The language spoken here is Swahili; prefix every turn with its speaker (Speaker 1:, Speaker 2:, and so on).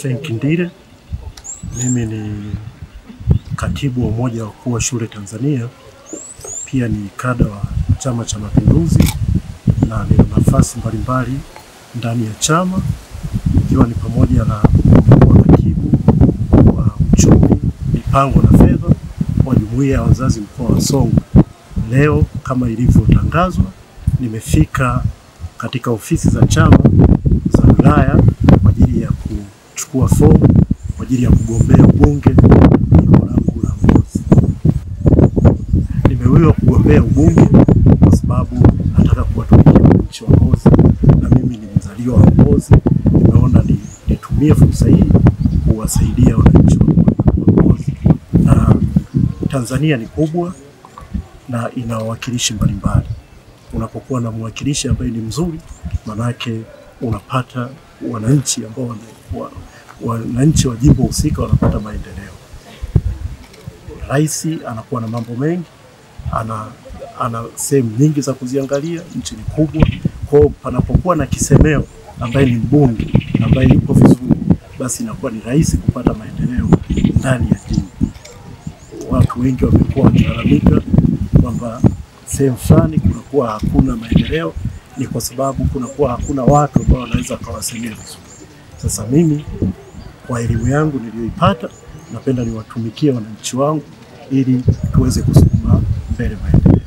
Speaker 1: Frank Ndile. Mimi ni katibu wa umoja wa wakuu wa shule Tanzania. Pia ni kada wa Chama cha Mapinduzi na nina nafasi mbalimbali ndani ya chama, ikiwa ni pamoja na katibu wa uchumi, mipango na fedha wa jumuiya ya wazazi mkoa wa Songwe. Leo kama ilivyotangazwa, nimefika katika ofisi za chama za wilaya kwa ajili ya kuchukua fomu kwa ajili ya kugombea ubunge jimbo langu la Mbozi. Nimewiwa kugombea ubunge kwa sababu nataka kuwatumikia wananchi wa Mbozi, na mimi ni mzaliwa wa Mbozi. Nimeona nitumie fursa hii kuwasaidia wananchi wa Mbozi. Na Tanzania ni kubwa na ina wawakilishi mbalimbali. Unapokuwa na mwakilishi ambaye ni mzuri, manake unapata wananchi ambao wananchi wa jimbo husika wanapata maendeleo. Rais anakuwa na mambo mengi, ana sehemu nyingi za kuziangalia, nchi ni kubwa. Kwa panapokuwa na kisemeo ambaye ni mbunge ambaye yuko vizuri, basi inakuwa ni rahisi kupata maendeleo ndani ya jimbo. Watu wengi wamekuwa wakilalamika kwamba sehemu fulani kunakuwa hakuna maendeleo, ni kwa sababu kunakuwa hakuna watu ambao wanaweza kuwasemea vizuri. Sasa mimi kwa elimu yangu niliyoipata, napenda niwatumikie wananchi wangu ili tuweze kusukuma mbele maendeleo.